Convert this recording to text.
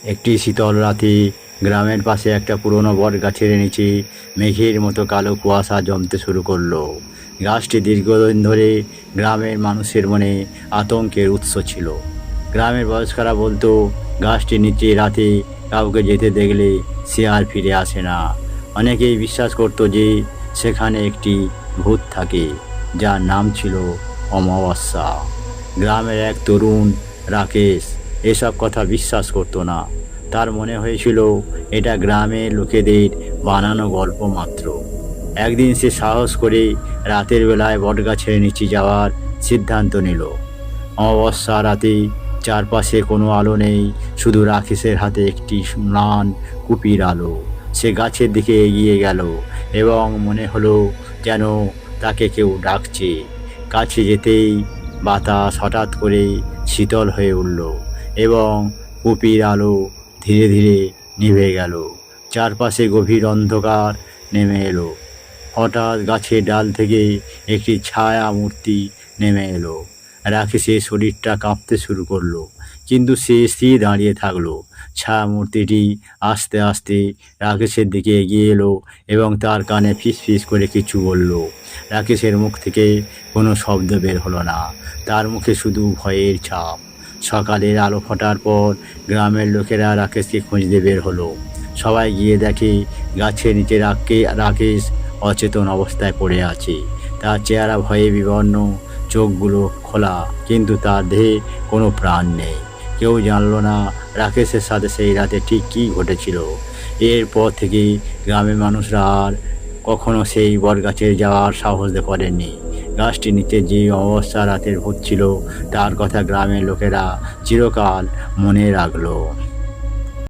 একটি শীতল রাতে গ্রামের পাশে একটা পুরনো বট গাছের নিচে মেঘের মতো কালো কুয়াশা জমতে শুরু করলো। গাছটি দীর্ঘদিন ধরে গ্রামের মানুষের মনে আতঙ্কের উৎস ছিল। গ্রামের বয়স্করা বলতো, গাছটির নিচে রাতে কাউকে যেতে দেখলে সে আর ফিরে আসে না। অনেকেই বিশ্বাস করতো যে সেখানে একটি ভূত থাকে, যার নাম ছিল অমাবস্যা। গ্রামের এক তরুণ, রাকেশ, এসব কথা বিশ্বাস করতো না। তার মনে হয়েছিল এটা গ্রামের লোকেদের বানানো গল্প মাত্র। একদিন সে সাহস করে রাতের বেলায় বটগাছের নিচে যাওয়ার সিদ্ধান্ত নিল। অমাবস্যা রাতে চারপাশে কোনো আলো নেই, শুধু রাকেশের হাতে একটি ম্লান কুপির আলো। সে গাছের দিকে এগিয়ে গেল এবং মনে হলো যেন তাকে কেউ ডাকছে। কাছে যেতেই বাতাস হঠাৎ করে শীতল হয়ে উঠল এবং কুপির আলো ধীরে ধীরে নিভে গেল। চারপাশে গভীর অন্ধকার নেমে এলো। হঠাৎ গাছের ডাল থেকে একটি ছায়া মূর্তি নেমে এলো। রাকেশের শরীরটা কাঁপতে শুরু করলো, কিন্তু সে স্থির দাঁড়িয়ে থাকলো। ছায়া মূর্তিটি আস্তে আস্তে রাকেশের দিকে এগিয়ে এলো এবং তার কানে ফিস ফিস করে কিছু বলল। রাকেশের মুখ থেকে কোনো শব্দ বের হলো না, তার মুখে শুধু ভয়ের ছাপ। সকালের আলো ফোটার পর গ্রামের লোকেরা রাকেশকে খুঁজতে বের হলো। সবাই গিয়ে দেখে গাছের নিচে রাকেশ অচেতন অবস্থায় পড়ে আছে। তার চেহারা ভয়ে বিবর্ণ, চোখগুলো খোলা, কিন্তু তার দেহে কোনো প্রাণ নেই। কেউ জানলো না রাকেশের সাথে সেই রাতে ঠিক কী ঘটেছিল। এরপর থেকে গ্রামের মানুষরা আর কখনো সেই বটগাছে যাওয়ার সাহস করেননি। গাছটির নিচে যে অমাবস্যা রাতের ভূত ছিল, তার কথা গ্রামের লোকেরা চিরকাল মনে রাখলো।